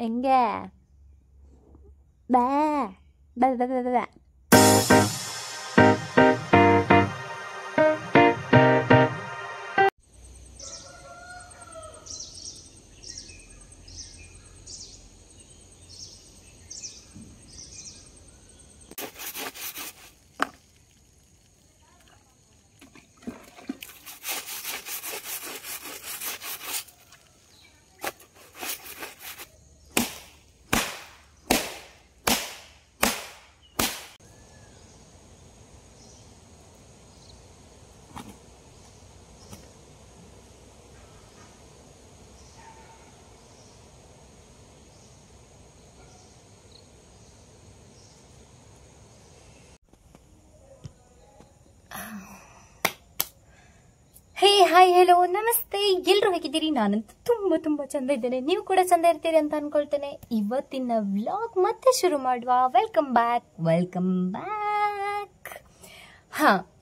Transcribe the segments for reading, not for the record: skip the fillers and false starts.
ಹೆಂಗೆ ಬಾ ಬಾ ಬಾ ಬಾ ಬಾ. ಹೇ ಹಾಯ್ ಹೆಲೋ ನಮಸ್ತೆ, ಎಲ್ಲರೂ ಹೇಗಿದ್ದೀರಿ? ನಾನಂತೂ ತುಂಬ ತುಂಬ ಚಂದ ಇದ್ದೇನೆ, ನೀವು ಕೂಡ ಚಂದ ಇರ್ತೀರಿ ಅಂತ ಅನ್ಕೊಳ್ತೇನೆ. ಇವತ್ತಿನ ವ್ಲಾಗ್ ಮತ್ತೆ ಶುರು ಮಾಡುವ. Welcome back.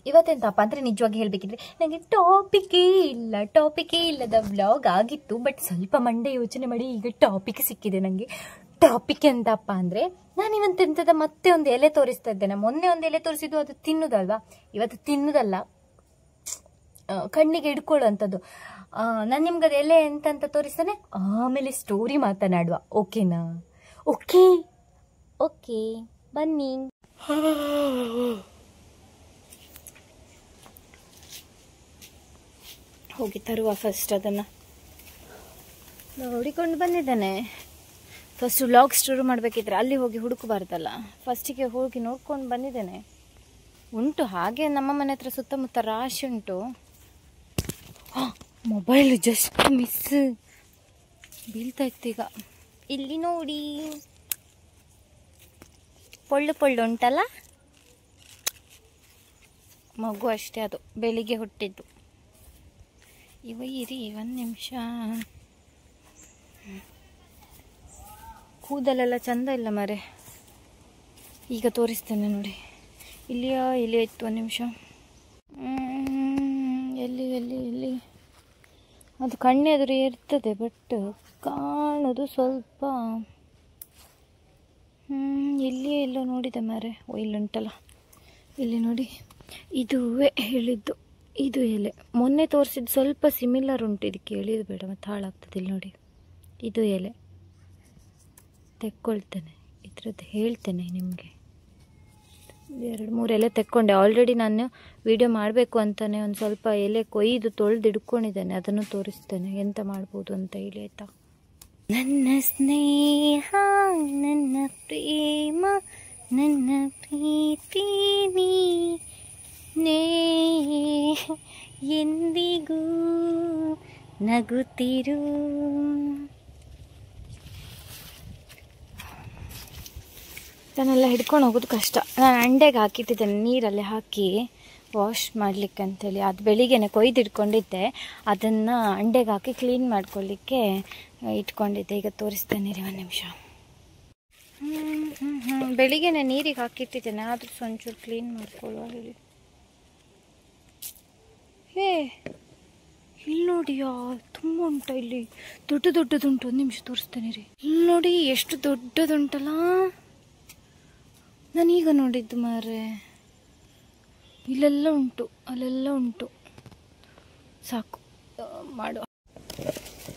ಇವತ್ತೆಂತಪ್ಪ ಅಂದರೆ ನಿಜವಾಗಿ ಹೇಳಬೇಕಿದ್ರೆ ನನಗೆ ಟಾಪಿಕೇ ಇಲ್ಲದ ವ್ಲಾಗ್ ಆಗಿತ್ತು. ಬಟ್ ಸ್ವಲ್ಪ ಮಂಡೆ ಯೋಚನೆ ಮಾಡಿ ಈಗ ಟಾಪಿಕ್ ಸಿಕ್ಕಿದೆ ನನಗೆ. ಟಾಪಿಕ್ ಎಂತಪ್ಪ ಅಂದರೆ, ನಾನು ಇವತ್ತೆಂಥದ ಮತ್ತೆ ಒಂದು ಎಲೆ ತೋರಿಸ್ತಾ ಇದ್ದೇನೆ. ಮೊನ್ನೆ ಒಂದು ಎಲೆ ತೋರಿಸಿದ್ದು, ಅದು ತಿನ್ನುದಲ್ವಾ. ಇವತ್ತು ತಿನ್ನುದಲ್ಲ, ಕಣ್ಣಿಗೆ ಹಿಡ್ಕೊಳ್ಳುವಂಥದ್ದು. ನಾನು ನಿಮ್ಗೆ ಅದು ಎಲೆ ಎಂತಂತ ತೋರಿಸ್ತಾನೆ, ಆಮೇಲೆ ಸ್ಟೋರಿ ಮಾತನಾಡುವ. ಓಕೆನಾ? ಓಕೆ ಬನ್ನಿ. ಹೋಗಿ ತರುವ ಫಸ್ಟ್ ಅದನ್ನು ನೋಡಿಕೊಂಡು ಬಂದಿದ್ದಾನೆ. ಫಸ್ಟ್ ವ್ಲಾಗ್ ಶುರು ಮಾಡಬೇಕಿದ್ರೆ ಅಲ್ಲಿ ಹೋಗಿ ಹುಡುಕಬಾರ್ದಲ್ಲ, ಫಸ್ಟಿಗೆ ಹೋಗಿ ನೋಡ್ಕೊಂಡು ಬಂದಿದ್ದೇನೆ. ಉಂಟು ಹಾಗೆ ನಮ್ಮ ಮನೆ ಹತ್ರ ಸುತ್ತಮುತ್ತ ರಾಶಿ ಉಂಟು. ಮೊಬೈಲ್ ಜಸ್ಟ್ ಮಿಸ್ ಬೀಳ್ತಾ ಇತ್ತು. ಈಗ ಇಲ್ಲಿ ನೋಡಿ, ಪೊಳ್ಳು ಉಂಟಲ್ಲ, ಮಗು ಅಷ್ಟೇ, ಅದು ಬೆಳಿಗ್ಗೆ ಹುಟ್ಟಿದ್ದು. ಇರಿ ಒಂದು ನಿಮಿಷ. ಕೂದಲೆಲ್ಲ ಚಂದ ಇಲ್ಲ ಮರೆ. ಈಗ ತೋರಿಸ್ತೇನೆ ನೋಡಿ. ಇಲ್ಲಿ ಇತ್ತು, ಒಂದು ನಿಮಿಷ. ಎಲ್ಲಿ ಅದು ಕಣ್ಣೆದುರು ಇರ್ತದೆ, ಬಟ್ ಕಾಣೋದು ಸ್ವಲ್ಪ ಎಲ್ಲೋ ನೋಡಿದೆ ಮಾರೆ. ಇಲ್ಲುಂಟಲ್ಲ, ಇಲ್ಲಿ ನೋಡಿ. ಇದುವೇ ಹೇಳಿದ್ದು, ಇದು ಎಲೆ ಮೊನ್ನೆ ತೋರಿಸಿದ್ದು ಸ್ವಲ್ಪ ಸಿಮಿಲರ್ ಉಂಟು. ಇದಕ್ಕೆ ಎಳೆಯೋದು ಬೇಡ, ಮತ್ತೆ ಹಾಳಾಗ್ತದೆ. ಇಲ್ಲಿ ನೋಡಿ, ಇದು ಎಲೆ ತೆಕ್ಕೊಳ್ತೇನೆ. ಇದ್ರದ್ದು ಹೇಳ್ತೇನೆ ನಿಮಗೆ. 2-3 ಎಲೆ ತೆಕ್ಕೊಂಡೆ ಆಲ್ರೆಡಿ. ನಾನು ವಿಡಿಯೋ ಮಾಡಬೇಕು ಅಂತಲೇ ಒಂದು ಸ್ವಲ್ಪ ಎಲೆ ಕೊಯ್ದು ತೊಳೆದು ಇಟ್ಕೊಂಡಿದ್ದೇನೆ. ಅದನ್ನು ತೋರಿಸ್ತೇನೆ ಎಂತ ಮಾಡ್ಬೋದು ಅಂತ ಹೇಳಿ, ಆಯಿತಾ? ನನ್ನ ಸ್ನೇಹ, ನನ್ನ ಪ್ರೇಮ, ನನ್ನ ಪ್ರೀತಿ ನೀನೇ ಎಂದಿಗೂ ನಗುತ್ತಿರು. ಇದನ್ನೆಲ್ಲ ಹಿಡ್ಕೊಂಡು ಹೋಗೋದು ಕಷ್ಟ. ನಾನು ಅಂಡೆಗೆ ಹಾಕಿಟ್ಟಿದ್ದೇನೆ, ನೀರಲ್ಲಿ ಹಾಕಿ ವಾಶ್ ಮಾಡಲಿಕ್ಕೆ ಅಂಥೇಳಿ. ಅದು ಬೆಳಿಗ್ಗೆನೆ ಕೊಯ್ದು ಇಟ್ಕೊಂಡಿದ್ದೆ, ಅದನ್ನು ಅಂಡೆಗೆ ಹಾಕಿ ಕ್ಲೀನ್ ಮಾಡ್ಕೊಳ್ಳಿಕ್ಕೆ ಇಟ್ಕೊಂಡಿದ್ದೆ. ಈಗ ತೋರಿಸ್ತೇನೆ ರೀ, ಒಂದು ನಿಮಿಷ. ಬೆಳಿಗ್ಗೆನೆ ನೀರಿಗೆ ಹಾಕಿಟ್ಟಿದ್ದೇನೆ, ಆದರೂ ಒಂಚೂರು ಕ್ಲೀನ್ ಮಾಡ್ಕೊಳ್ಳುವ ಹೇಳಿ. ಇಲ್ಲಿ ನೋಡಿಯಾ, ತುಂಬ ಉಂಟ ಇಲ್ಲಿ, ದೊಡ್ಡದುಂಟು. ಒಂದು ನಿಮಿಷ ತೋರಿಸ್ತೇನೆ ರೀ. ಇಲ್ಲಿ ನೋಡಿ ಎಷ್ಟು ದೊಡ್ಡದುಂಟಲ್ಲ. ನಾನೀಗ ನೋಡಿದ್ದು ಮಾರೆ. ಇಲ್ಲೆಲ್ಲ ಉಂಟು, ಅಲ್ಲೆಲ್ಲ ಉಂಟು. ಸಾಕು ಮಾಡುವ.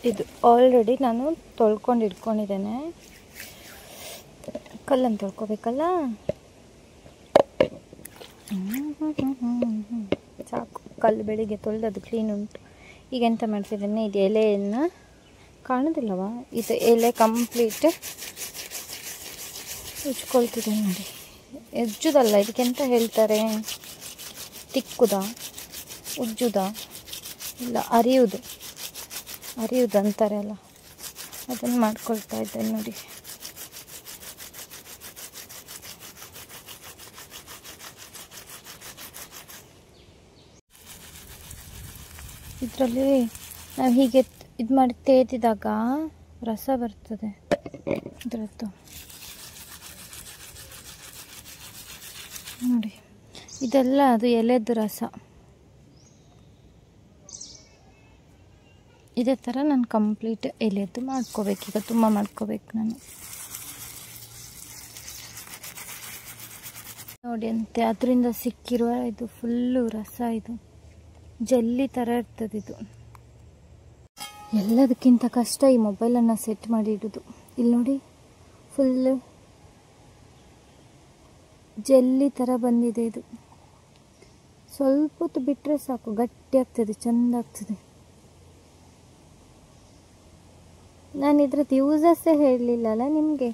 ಇದು ಆಲ್ರೆಡಿ ನಾನು ತೊಳ್ಕೊಂಡು ಇಟ್ಕೊಂಡಿದ್ದೇನೆ. ಕಲ್ಲನ್ನು ತೊಳ್ಕೊಬೇಕಲ್ಲ, ಸಾಕು. ಕಲ್ಲು ಬೆಳಿಗ್ಗೆ ತೊಳೆದದು ಕ್ಲೀನ್ ಉಂಟು. ಈಗ ಎಂತ ಮಾಡ್ತಿದ್ದೇನೆ, ಇದು ಎಲೆಯನ್ನು ಕಾಣೋದಿಲ್ಲವಾ, ಇದು ಎಲೆ ಕಂಪ್ಲೀಟ್ ಉಜ್ಕೊಳ್ತಿದ್ದೇನೆ ನೋಡಿ. ಉಜ್ಜುದಲ್ಲ, ಇದಕ್ಕೆಂತ ಹೇಳ್ತಾರೆ, ತಿಕ್ಕುದ, ಉಜ್ಜುದ, ಇಲ್ಲ ಅರಿಯುವುದು ಅಂತಾರೆ ಅಲ್ಲ, ಅದನ್ನು ಮಾಡ್ಕೊಳ್ತಾ ಇದ್ದೇನೆ ನೋಡಿ. ಇದರಲ್ಲಿ ನಾವು ಹೀಗೆ ಇದು ಮಾಡಿ ತೇದಿದಾಗ ರಸ ಬರ್ತದೆ ಇದರದ್ದು ನೋಡಿ. ಇದೆಲ್ಲ ಅದು ಎಲೆದು ರಸ. ಇದೇ ಥರ ನಾನು ಕಂಪ್ಲೀಟ್ ಎಲೆದು ಮಾಡ್ಕೋಬೇಕು. ಈಗ ತುಂಬ ಮಾಡ್ಕೋಬೇಕು ನಾನು. ನೋಡಿ ಅಂತೆ ಅದರಿಂದ ಸಿಕ್ಕಿರುವ ಇದು ಫುಲ್ಲು ರಸ, ಇದು ಜಲ್ಲಿ ಥರ ಇರ್ತದೆ. ಇದು ಎಲ್ಲದಕ್ಕಿಂತ ಕಷ್ಟ ಈ ಮೊಬೈಲನ್ನು ಸೆಟ್ ಮಾಡಿ ಇಡೋದು. ಇಲ್ಲಿ ನೋಡಿ ಫುಲ್ಲು ಜಲ್ಲಿ ಥರ ಬಂದಿದೆ. ಇದು ಸ್ವಲ್ಪ ಹೊತ್ತು ಬಿಟ್ಟರೆ ಸಾಕು, ಗಟ್ಟಿ ಆಗ್ತದೆ, ಚೆಂದ ಆಗ್ತದೆ. ನಾನು ಇದ್ರದ್ದು ಯೂಸಸ್ಸೇ ಹೇಳಲಿಲ್ಲಲ್ಲ ನಿಮಗೆ.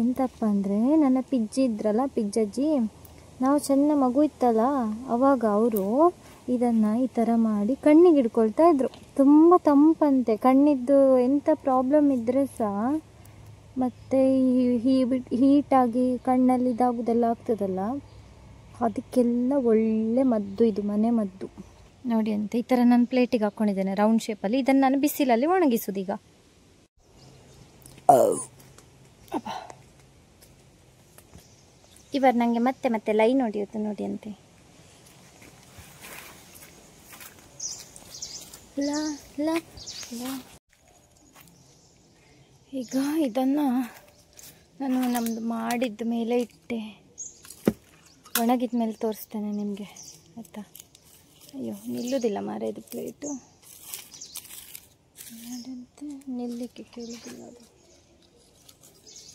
ಎಂತಪ್ಪ ಅಂದರೆ ನನ್ನ ಪಿಜ್ಜಿ ಇದ್ರಲ್ಲ, ಪಿಜ್ಜಜ್ಜಿ, ನಾವು ಸಣ್ಣ ಮಗು ಇತ್ತಲ್ಲ ಅವಾಗ ಅವರು ಇದನ್ನು ಈ ಥರ ಮಾಡಿ ಕಣ್ಣಿಗೆ ಹಿಡ್ಕೊಳ್ತಾ ಇದ್ರು. ತುಂಬ ತಂಪಂತೆ ಕಣ್ಣಿದ್ದು. ಎಂಥ ಪ್ರಾಬ್ಲಮ್ ಇದ್ದರೆ ಸಹ ಮತ್ತು ಹೀಟಾಗಿ ಕಣ್ಣಲ್ಲಿ ಇದಾಗೋದೆಲ್ಲ ಆಗ್ತದಲ್ಲ, ಅದಕ್ಕೆಲ್ಲ ಒಳ್ಳೆ ಮದ್ದು ಇದು, ಮನೆ ಮದ್ದು. ನೋಡಿ ಅಂತ ಈ ಥರ ನಾನು ಪ್ಲೇಟಿಗೆ ಹಾಕ್ಕೊಂಡಿದ್ದೇನೆ ರೌಂಡ್ ಶೇಪಲ್ಲಿ. ಇದನ್ನು ನಾನು ಬಿಸಿಲಲ್ಲಿ ಒಣಗಿಸೋದು. ಈಗ ಇವರು ನನಗೆ ಮತ್ತೆ ಮತ್ತೆ ಲೈನ್ ಹೊಡೆಯುತ್ತೆ ನೋಡಿ ಅಂತೆ. ಈಗ ಇದನ್ನು ನಾನು ನಮ್ಮದು ಮಾಡಿದ್ದ ಮೇಲೆ ಇಟ್ಟೆ, ಒಣಗಿದ ಮೇಲೆ ತೋರಿಸ್ತೇನೆ ನಿಮಗೆ ಆಯಿತಾ. ಅಯ್ಯೋ ನಿಲ್ಲುವುದಿಲ್ಲ ಮಾರ ಇದು ಪ್ಲೇಟು, ಮಾಡಂತೆ ನಿಲ್ಲಕ್ಕೆ ಕೇಳುವುದಿಲ್ಲ. ಅದು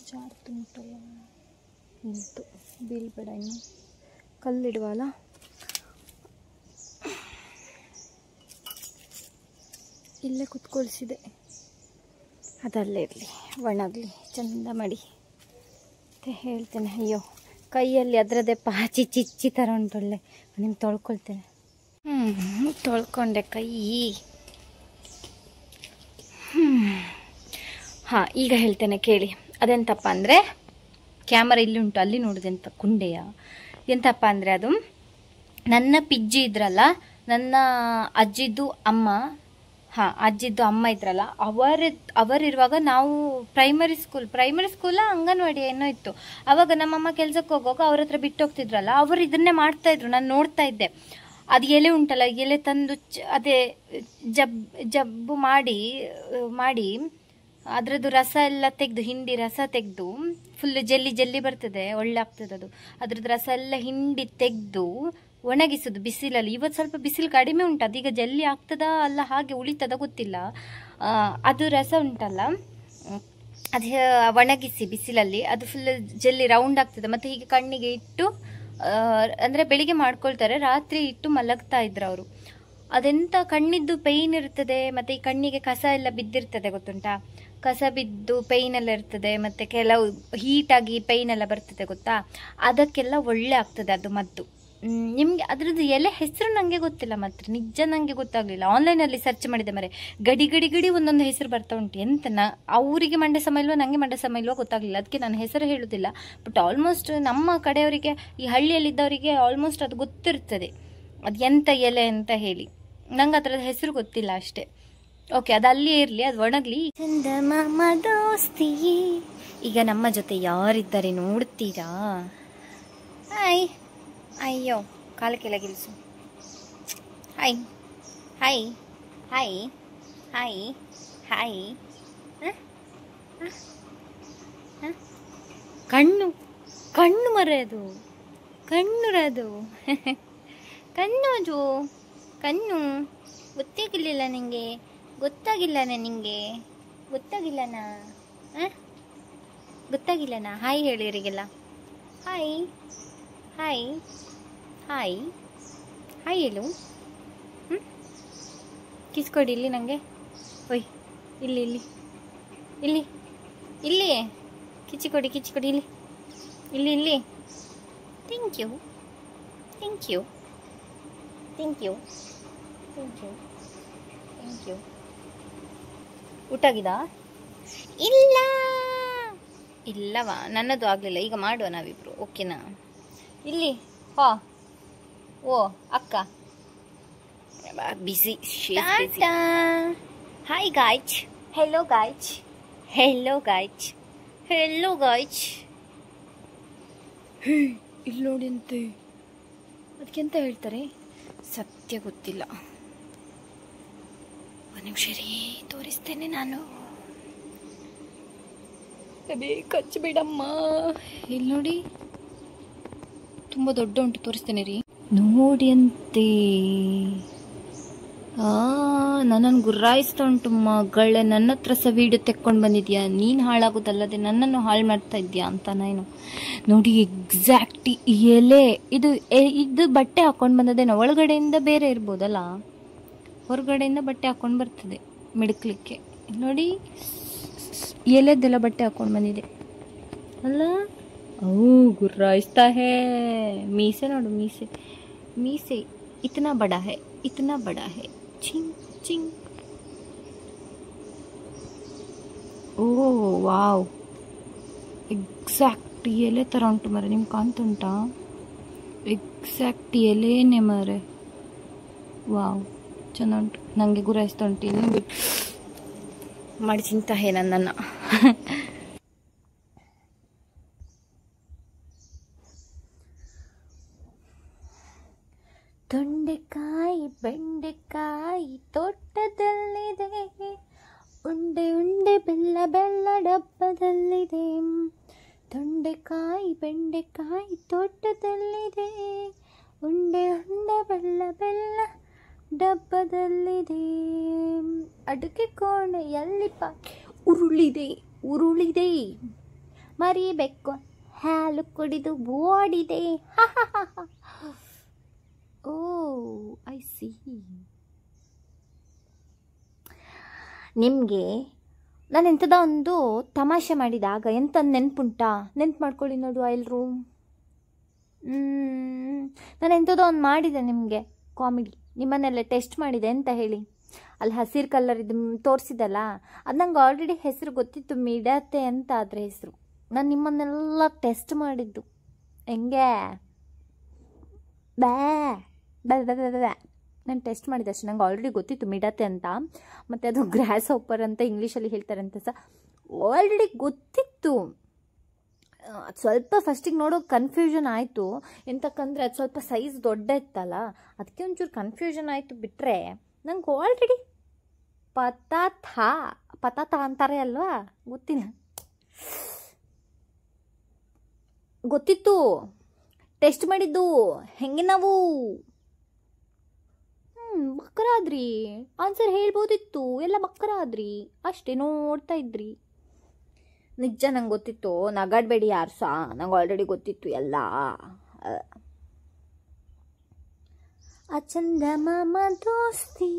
ಜಾರ್ ತುಂಟಲ್ಲ, ನಿಂತು ಬೀಳ್ಬೇಡ ಇನ್ನು, ಕಲ್ಲಿಡುವಲ್ಲ. ಇಲ್ಲೇ ಕುತ್ಕೊಳಿಸಿದೆ, ಅದಲ್ಲೇ ಇರಲಿ, ಒಣಗಲಿ, ಚೆಂದ ಮಾಡಿ ಅಂತ ಹೇಳ್ತೇನೆ. ಅಯ್ಯೋ ಕೈಯಲ್ಲಿ ಅದರದ್ದೇ ಪಾಚಿ ಚಿಚ್ಚಿ ಥರ ಉಂಟೊಳ್ಳೆ. ನಿಮ್ಗೆ ತೊಳ್ಕೊಳ್ತೇನೆ. ತೊಳ್ಕೊಂಡೆ ಕೈ. ಹಾಂ ಈಗ ಹೇಳ್ತೇನೆ ಕೇಳಿ. ಅದೆಂತಪ್ಪ ಅಂದರೆ ಕ್ಯಾಮರಾ ಇಲ್ಲಿ ಉಂಟು, ಅಲ್ಲಿ ನೋಡೋದೆಂತ ಕುಂಡೆಯ. ಎಂತಪ್ಪ ಅಂದರೆ ಅದು ನನ್ನ ಪಿಜ್ಜಿ ಇದ್ರಲ್ಲ, ನನ್ನ ಅಜ್ಜಿದ್ದು ಅಮ್ಮ, ಅಜ್ಜಿದ್ದು ಅಮ್ಮ ಇದ್ರಲ್ಲ, ಅವರಿರುವಾಗ ನಾವು ಪ್ರೈಮರಿ ಸ್ಕೂಲ ಅಂಗನವಾಡಿ ಏನೋ ಇತ್ತು. ಆವಾಗ ನಮ್ಮಮ್ಮ ಕೆಲ್ಸಕ್ಕೆ ಹೋಗುವಾಗ ಅವ್ರ ಹತ್ರ ಬಿಟ್ಟು ಹೋಗ್ತಿದ್ರಲ್ಲ, ಅವರು ಇದನ್ನೇ ಮಾಡ್ತಾಯಿದ್ರು. ನಾನು ನೋಡ್ತಾ ಇದ್ದೆ. ಅದು ಎಲೆ ಉಂಟಲ್ಲ, ಎಲೆ ತಂದು ಅದೇ ಜಬ್ಬು ಮಾಡಿ ಅದರದ್ದು ರಸ ಎಲ್ಲ ತೆಗೆದು, ಹಿಂಡಿ ರಸ ತೆಗೆದು, ಫುಲ್ ಜಲ್ಲಿ ಬರ್ತದೆ, ಒಳ್ಳೆ ಆಗ್ತದೆ ಅದು. ಅದ್ರದ್ದು ರಸ ಎಲ್ಲ ಹಿಂಡಿ ತೆಗೆದು ಒಣಗಿಸೋದು ಬಿಸಿಲಲ್ಲಿ. ಇವತ್ತು ಸ್ವಲ್ಪ ಬಿಸಿಲು ಕಡಿಮೆ ಉಂಟು, ಅದೀಗ ಜಲ್ಲಿ ಆಗ್ತದ ಅಲ್ಲ ಹಾಗೆ ಉಳಿತದ ಗೊತ್ತಿಲ್ಲ. ಅದು ರಸ ಉಂಟಲ್ಲ, ಅದು ಒಣಗಿಸಿ ಬಿಸಿಲಲ್ಲಿ ಅದು ಫುಲ್ ಜಲ್ಲಿ ರೌಂಡ್ ಆಗ್ತದೆ. ಮತ್ತು ಹೀಗೆ ಕಣ್ಣಿಗೆ ಇಟ್ಟು, ಅಂದರೆ ಬೆಳಿಗ್ಗೆ ಮಾಡ್ಕೊಳ್ತಾರೆ, ರಾತ್ರಿ ಇಟ್ಟು ಮಲಗ್ತಾ ಇದ್ರು ಅವರು. ಅದೆಂತ ಕಣ್ಣಿದ್ದು ಪೇಯ್ನ್ ಇರ್ತದೆ, ಮತ್ತು ಈ ಕಣ್ಣಿಗೆ ಕಸ ಎಲ್ಲ ಬಿದ್ದಿರ್ತದೆ ಗೊತ್ತುಂಟಾ. ಕಸ ಬಿದ್ದು ಪೇಯ್ನ್ ಎಲ್ಲ ಇರ್ತದೆ, ಮತ್ತು ಕೆಲವು ಹೀಟಾಗಿ ಪೇಯ್ನ್ ಎಲ್ಲ ಬರ್ತದೆ ಗೊತ್ತಾ. ಅದಕ್ಕೆಲ್ಲ ಒಳ್ಳೆ ಆಗ್ತದೆ ಅದು ಮದ್ದು. ನಿಮಗೆ ಅದರದ್ದು ಎಲೆ ಹೆಸರು ನನಗೆ ಗೊತ್ತಿಲ್ಲ, ಮಾತ್ರ ನಿಜ ನನಗೆ ಗೊತ್ತಾಗಲಿಲ್ಲ. ಆನ್ಲೈನಲ್ಲಿ ಸರ್ಚ್ ಮಾಡಿದೆ ಮರೆ, ಗಡಿ ಒಂದೊಂದು ಹೆಸರು ಬರ್ತಾ ಉಂಟು. ಎಂತನ ಅವರಿಗೆ ಮಂಡೆ ಸಮ ಇಲ್ವೋ ನನಗೆ ಮಂಡೆ ಸಮ ಇಲ್ವೋ ಗೊತ್ತಾಗಲಿಲ್ಲ, ಅದಕ್ಕೆ ನಾನು ಹೆಸರು ಹೇಳೋದಿಲ್ಲ. ಬಟ್ ಆಲ್ಮೋಸ್ಟ್ ನಮ್ಮ ಕಡೆಯವರಿಗೆ, ಈ ಹಳ್ಳಿಯಲ್ಲಿದ್ದವರಿಗೆ ಆಲ್ಮೋಸ್ಟ್ ಅದು ಗೊತ್ತಿರ್ತದೆ, ಅದು ಎಂಥ ಎಲೆ ಅಂತ ಹೇಳಿ. ನಂಗೆ ಅದರದ ಹೆಸರು ಗೊತ್ತಿಲ್ಲ ಅಷ್ಟೇ. ಓಕೆ, ಅದು ಅಲ್ಲಿಯೇ ಇರಲಿ, ಅದು ಒಣಗಲಿ. ಚಂದಮಾಮ ದೋಸ್ತಿಯೇ. ಈಗ ನಮ್ಮ ಜೊತೆ ಯಾರಿದ್ದಾರೆ ನೋಡ್ತೀರಾ? ಹಾಯ್. ಅಯ್ಯೋ ಕಾಲ ಕೆಳಗಿಳಿಸು. Hi hi hi hi hi. ಕಣ್ಣು ಮರೆಯದು, ಕಣ್ಣು ಅದು ಕಣ್ಣು ಗೊತ್ತಾಗಿರ್ಲಿಲ್ಲ ನಿಂಗೆ? ಗೊತ್ತಾಗಿಲ್ಲನಾ ನಿಂಗೆ? ಗೊತ್ತಾಗಿಲ್ಲನಾ? ಹಾಯ್ ಹೇಳಿರಿಗೆಲ್ಲ. ಹಾಯ್ ಹಾಯ್ ಹಾಯ್ ಹಾಯ್ ಹೇಳು. ಕಿಸ್ಕೊಡಿ ಇಲ್ಲಿ ನನಗೆ. ಒಯ್ ಇಲ್ಲಿ ಇಲ್ಲಿ ಇಲ್ಲಿ ಇಲ್ಲಿ ಕಿಚ್ಚಿಕೊಡಿ ಇಲ್ಲಿ ಇಲ್ಲಿ ಇಲ್ಲಿ. Thank you thank you thank you thank you thank you. ಊಟ ಆಗಿದಾ? ಇಲ್ಲವಾ, ನನ್ನದು ಆಗಲಿಲ್ಲ. ಈಗ ಮಾಡುವ ನಾವಿಬ್ರು, ಓಕೆನಾ? ಇಲ್ಲಿ ಓ ಅಕ್ಕ ಬಿಸಿ. ಹಾಯ್ ಗಾಯ್ಚ್. ಹೆಲೋ ಗಾಯ್ಚ್. ಇಲ್ಲಿ ನೋಡಿ ಅಂತೆ. ಅದಕ್ಕೆಂತ ಹೇಳ್ತಾರೆ ಸತ್ಯ ಗೊತ್ತಿಲ್ಲ. ಒಂದು ನಿಮಿಷ ರೀ, ತೋರಿಸ್ತೇನೆ ನಾನು. ಅದೇ ಕಚ್ಚಬೇಡಮ್ಮ. ಇಲ್ಲಿ ನೋಡಿ, ತುಂಬ ದೊಡ್ಡ ಉಂಟು, ತೋರಿಸ್ತೇನೆ ರೀ. ನೋಡಿ ಅಂತೆ. ನನ್ನನ್ನು ಗುರ್ರಾಯಿಸ್ತಾ ಉಂಟು ಮಗಳೇ. ನನ್ನ ಹತ್ರ ಸಹ ವೀಡಿಯೋ ತೆಕ್ಕೊಂಡು ಬಂದಿದ್ಯಾ, ನೀನು ಹಾಳಾಗೋದಲ್ಲದೆ ನನ್ನನ್ನು ಹಾಳು ಮಾಡ್ತಾ ಇದ್ಯಾ ಅಂತ. ನಾನು ನೋಡಿ ಎಕ್ಸಾಕ್ಟ್ ಎಲೆ ಇದು ಬಟ್ಟೆ ಹಾಕೊಂಡು ಬಂದದೇನೋ. ಒಳಗಡೆಯಿಂದ ಬೇರೆ ಇರ್ಬೋದಲ್ಲ, ಹೊರಗಡೆಯಿಂದ ಬಟ್ಟೆ ಹಾಕೊಂಡು ಬರ್ತದೆ ಮಿಡ್ಕ್ಲಿಕ್ಕೆ. ನೋಡಿ ಎಲೆದೆಲ್ಲ ಬಟ್ಟೆ ಹಾಕೊಂಡು ಬಂದಿದೆ ಅಲ್ಲ. ಗುರ್ರಾಯಿಸ್ತಾ ಹೇ. ಮೀಸೆ ನೋಡು, ಮೀಸೆ ಮೀಸೆ ಇತನಾ ಬಡಾ ಹೇ, ಇತನಾ ಬಡಾ ಹೇ. ಚಿಂಗ್ ಚಿಂಗ್. ಓ ವಾವ್, ಎಕ್ಸಾಕ್ಟ್ ಎಲೆ ಥರ ಉಂಟು ಮರೆ. ನಿಮ್ಗೆ ಕಾಣ್ತುಂಟಾ? ಎಕ್ಸಾಕ್ಟ್ ಎಲೆನೇ ಮರೆ. ವಾವ್, ಚೆಂದ ಉಂಟು. ನನಗೆ ಗುರಾಯಿಸ್ತಾ ಉಂಟು. ಇನ್ನೂ ಬಿಟ್ಟು ಮಾಡಿ ಚಿಂತ ಹೇ ನನ್ನನ್ನು. ತೊಂಡೆಕಾಯಿ ಬೆಂಡೆಕಾಯಿ ತೋಟದಲ್ಲಿದೆ, ಉಂಡೆ ಉಂಡೆ ಬೆಲ್ಲ ಬೆಲ್ಲ ಡಬ್ಬದಲ್ಲಿದೆ. ತೊಂಡೆಕಾಯಿ ಬೆಂಡೆಕಾಯಿ ತೋಟದಲ್ಲಿದೆ, ಉಂಡೆ ಉಂಡೆ ಬೆಲ್ಲ ಬೆಲ್ಲ ಡಬ್ಬದಲ್ಲಿದೆ. ಅಡುಗೆ ಕೋಣೆಯಲ್ಲಿ ಉರುಳಿದೆ ಉರುಳಿದೆ, ಮರಿಬೇಕು ಹಾಲು ಕುಡಿದು ಓಡಿದೆ. ಓ ಐ ಸಿ. ನಿಮಗೆ ನಾನು ಎಂಥದ ಒಂದು ತಮಾಷೆ ಮಾಡಿದಾಗ ಎಂತ ನೆನ್ಪುಂಟಾ? ನೆನ್ಪು ಮಾಡ್ಕೊಳ್ಳಿ ನೋಡುವ ಎಲ್ಲರೂ. ನಾನು ಎಂಥದೋ ಒಂದು ಮಾಡಿದೆ ನಿಮಗೆ ಕಾಮಿಡಿ. ನಿಮ್ಮನ್ನೆಲ್ಲ ಟೆಸ್ಟ್ ಮಾಡಿದೆ ಅಂತ ಹೇಳಿ. ಅಲ್ಲಿ ಹಸಿರು ಕಲರ್ ಇದು ತೋರಿಸಿದಲ್ಲ, ಅದು ನಂಗೆ ಆಲ್ರೆಡಿ ಹೆಸರು ಗೊತ್ತಿತ್ತು, ಮಿಡತೆ ಅಂತ ಅದ್ರ ಹೆಸರು. ನಾನು ನಿಮ್ಮನ್ನೆಲ್ಲ ಟೆಸ್ಟ್ ಮಾಡಿದ್ದು. ಹೆಂಗೆ ಬ್ಯಾ ಬ್ಯಾ ನಾನು ಟೆಸ್ಟ್ ಮಾಡಿದೆ ಅಷ್ಟೇ. ನಂಗೆ ಆಲ್ರೆಡಿ ಗೊತ್ತಿತ್ತು ಮಿಡತೆ ಅಂತ. ಮತ್ತು ಅದು ಗ್ರಾಸ್ ಹಾಪರ್ ಅಂತ ಇಂಗ್ಲೀಷಲ್ಲಿ ಹೇಳ್ತಾರೆ ಅಂತ ಸಹ ಆಲ್ರೆಡಿ ಗೊತ್ತಿತ್ತು. ಅದು ಸ್ವಲ್ಪ ಫಸ್ಟಿಗೆ ನೋಡೋ ಕನ್ಫ್ಯೂಷನ್ ಆಯಿತು. ಎಂತಕ್ಕಂದರೆ ಅದು ಸ್ವಲ್ಪ ಸೈಜ್ ದೊಡ್ಡ ಇತ್ತಲ್ಲ, ಅದಕ್ಕೆ ಒಂಚೂರು ಕನ್ಫ್ಯೂಷನ್ ಆಯಿತು. ಬಿಟ್ಟರೆ ನಂಗೆ ಆಲ್ರೆಡಿ ಪತಾತ ಅಂತಾರೆ ಅಲ್ವಾ, ಗೊತ್ತಿತ್ತು. ಟೆಸ್ಟ್ ಮಾಡಿದ್ದು ಹೆಂಗೆ ನಾವು. ಬಕ್ಕರಾದ್ರಿ, ಆನ್ಸರ್ ಹೇಳ್ಬೋದಿತ್ತು, ಎಲ್ಲ ಬಕ್ಕರಾದ್ರಿ ಅಷ್ಟೇ, ನೋಡ್ತಾ ಇದ್ರಿ. ನಿಜ ನಂಗೆ ಗೊತ್ತಿತ್ತು, ನಗಾಡಬೇಡಿ ಯಾರು ಸಹ, ನಂಗೆ ಆಲ್ರೆಡಿ ಗೊತ್ತಿತ್ತು ಎಲ್ಲ. ಆ ಚಂದ ಮಾಮ ದೋಸ್ತಿ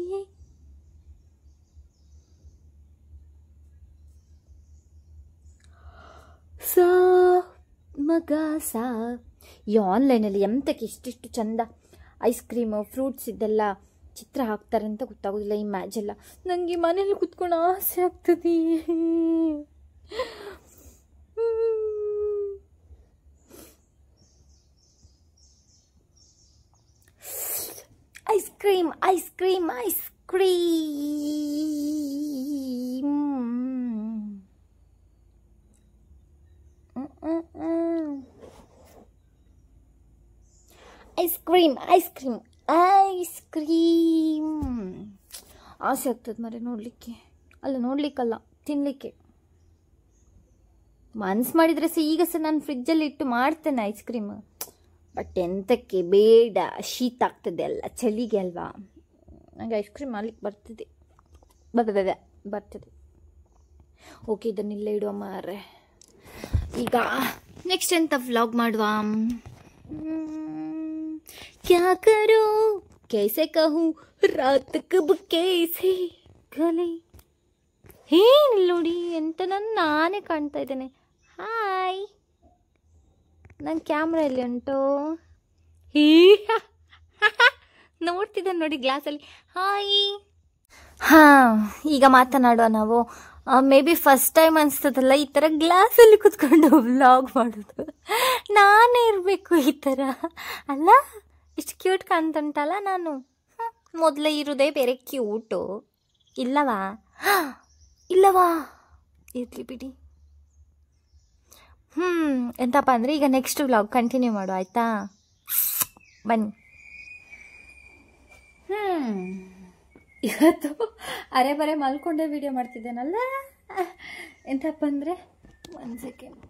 ಸಾ ಮಗ ಸಾ. ಈ ಆನ್ಲೈನಲ್ಲಿ ಎಂತಕ್ಕೆ ಇಷ್ಟಿಷ್ಟು ಚಂದ ಐಸ್ ಕ್ರೀಮು ಫ್ರೂಟ್ಸ್ ಇದೆಲ್ಲ ಚಿತ್ರ ಹಾಕ್ತಾರೆ ಅಂತ ಗೊತ್ತಾಗೋದಿಲ್ಲ. ಈ ಮ್ಯಾಚ್ ಎಲ್ಲ ನನಗೆ ಮನೇಲಿ ಕುತ್ಕೊಂಡು ಆಸೆ ಆಗ್ತದೆ. Ice cream ice cream ice cream. Ice cream ice cream ice cream. ಆಸೆ ಆಗ್ತದೆ ಮರೆ ನೋಡಲಿಕ್ಕೆ. ಅಲ್ಲ ನೋಡ್ಲಿಕ್ಕಲ್ಲ, ತಿನ್ನಲಿಕ್ಕೆ. ಮನ್ಸು ಮಾಡಿದರೆ ಸಹ ಈಗ ಸಹ ನಾನು ಫ್ರಿಜ್ಜಲ್ಲಿ ಇಟ್ಟು ಮಾಡ್ತೇನೆ ಐಸ್ ಕ್ರೀಮ್. ಬಟ್ ಎಂತಕ್ಕೆ ಬೇಡ, ಶೀತ ಆಗ್ತದೆ ಅಲ್ಲ, ಚಳಿಗೆ ಅಲ್ವಾ. ನನಗೆ ಐಸ್ ಕ್ರೀಮ್ ಮಾಡ್ಲಿಕ್ಕೆ ಬರ್ತದೆ. ಓಕೆ, ಇದನ್ನಿಲ್ಲ ಇಡುವ ಮಾರೆ. ಈಗ ನೆಕ್ಸ್ಟ್ ಎಂತ ವ್ಲಾಗ್ ಮಾಡುವ. क्या करो कैसे कहूँ रात कब कैसे गले. ಏನಿಲ್ಲ ನೋಡಿ, ಎಂತ ನಾನೇ ಕಾಣ್ತಾ ಇದ್ದೇನೆ. ಹಾಯ್, ನನ್ನ ಕ್ಯಾಮ್ರಾ ಎಲ್ಲಿ ಉಂಟು? ನೋಡ್ತಿದ್ದೇನೆ ನೋಡಿ ಗ್ಲಾಸಲ್ಲಿ. ಹಾಯ್. ಈಗ ಮಾತನಾಡುವ ನಾವು. ಮೇ ಬಿ ಫಸ್ಟ್ ಟೈಮ್ ಅನಿಸ್ತದಲ್ಲ ಈ ಥರ ಗ್ಲಾಸಲ್ಲಿ ಕುತ್ಕೊಂಡು ವ್ಲಾಗ್ ಮಾಡೋದು. ನಾನೇ ಇರಬೇಕು ಈ ಥರ ಅಲ್ಲ. ಇಷ್ಟು ಕ್ಯೂಟ್ ಕಾಣ್ತುಂಟಲ್ಲ ನಾನು. ಮೊದಲೇ ಇರೋದೇ ಬೇರೆ ಕ್ಯೂಟು. ಇಲ್ಲವಾ ಇರಲಿ ಬಿಡಿ. ಎಂತಪ್ಪ ಅಂದರೆ ಈಗ ನೆಕ್ಸ್ಟ್ ವ್ಲಾಗ್ ಕಂಟಿನ್ಯೂ ಮಾಡು, ಆಯಿತಾ? ಬನ್ನಿ. ಇವತ್ತು ಅರೆ ಬರೆ ಮಲ್ಕೊಂಡೇ ವಿಡಿಯೋ ಮಾಡ್ತಿದ್ದೇನಲ್ಲ. ಎಂತಪ್ಪ ಅಂದರೆ 1 ಸೆಕೆಂಡ್,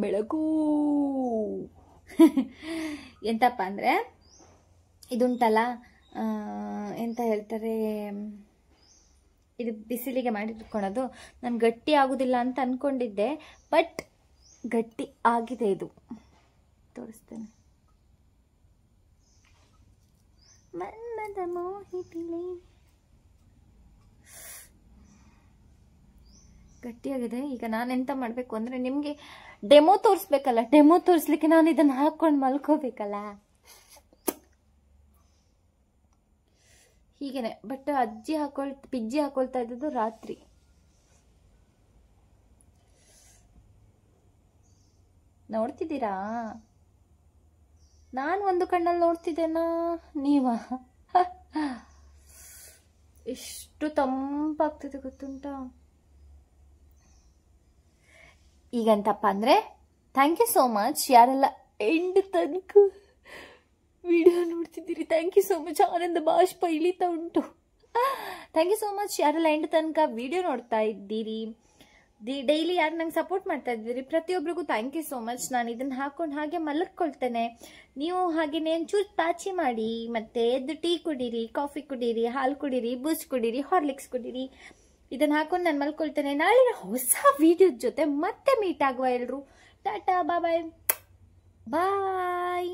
ಬೆಳಕು. ಎಂತಪ್ಪ ಅಂದರೆ ಇದುಂಟಲ್ಲ, ಎಂತ ಹೇಳ್ತಾರೆ, ಇದು ಬಿಸಿಲಿಗೆ ಮಾಡಿಟ್ಕೊಳೋದು. ನಾನು ಗಟ್ಟಿ ಆಗೋದಿಲ್ಲ ಅಂತ ಅಂದ್ಕೊಂಡಿದ್ದೆ, ಬಟ್ ಗಟ್ಟಿ ಆಗಿದೆ. ಇದು ತೋರಿಸ್ತೇನೆ. ಮನ್ಮದ ಮೋಹಿತಿಲೆ ಗಟ್ಟಿಯಾಗಿದೆ. ಈಗ ನಾನೆಂತ ಮಾಡಬೇಕು ಅಂದರೆ ನಿಮಗೆ ಡೆಮೋ ತೋರಿಸ್ಬೇಕಲ್ಲ. ಡೆಮೋ ತೋರಿಸ್ಲಿಕ್ಕೆ ನಾನು ಇದನ್ನು ಹಾಕ್ಕೊಂಡು ಮಲ್ಕೋಬೇಕಲ್ಲ, ಹೀಗೇನೆ. ಬಟ್ ಪಿಜ್ಜಿ ಹಾಕೊಳ್ತಾ ಇದ್ದದ್ದು ರಾತ್ರಿ. ನೋಡ್ತಿದ್ದೀರಾ? ನಾನು ಒಂದು ಕಣ್ಣಲ್ಲಿ ನೋಡ್ತಿದ್ದೇನಾ, ನೀವ? ಎಷ್ಟು ತಂಪಾಗ್ತದೆ ಗೊತ್ತುಂಟಾ? ಈಗಂತಪ್ಪ ಅಂದರೆ ಥ್ಯಾಂಕ್ ಯು ಸೋ ಮಚ್ ಯಾರೆಲ್ಲ ಎಂಡ್ ತನಕ ವಿಡಿಯೋ ನೋಡ್ತಿದ್ದೀರಿ. Thank you so much. ಆನಂದ ಬಾಷ್ಪ ಇಳಿತಾ ಉಂಟು. ಥ್ಯಾಂಕ್ ಯು ಸೋ ಮಚ್ ಯಾರೆಲ್ಲ ಎಂಡ್ ತನಕ ವಿಡಿಯೋ ನೋಡ್ತಾ ಇದ್ದೀರಿ, ಡೈಲಿ ಯಾರು ನಂಗೆ ಸಪೋರ್ಟ್ ಮಾಡ್ತಾ ಇದ್ದೀರಿ, ಪ್ರತಿಯೊಬ್ಬರಿಗೂ ಥ್ಯಾಂಕ್ ಯು ಸೋ ಮಚ್. ನಾನು ಇದನ್ನು ಹಾಕೊಂಡು ಹಾಗೆ ಮಲಗ್ಕೊಳ್ತೇನೆ. ನೀವು ಹಾಗೆಯೇ ಒಂಚೂರು ಪಾಚಿ ಮಾಡಿ, ಮತ್ತೆ ಎದ್ದು ಟೀ ಕುಡೀರಿ, ಕಾಫಿ ಕುಡೀರಿ, ಹಾಲು ಕುಡೀರಿ, ಬೂಸ್ಟ್ ಕುಡೀರಿ, ಹಾರ್ಲಿಕ್ಸ್ ಕುಡೀರಿ. ಇದನ್ನು ಹಾಕೊಂಡು ನಾನು ಮಲ್ಕೊಳ್ತೇನೆ. ನಾಳಿನ ಹೊಸ ವಿಡಿಯೋದ ಜೊತೆ ಮತ್ತೆ ಮೀಟ್ ಆಗುವ ಎಲ್ರು. ಟಾಟಾ, ಬಾಯ್ ಬಾಯ್.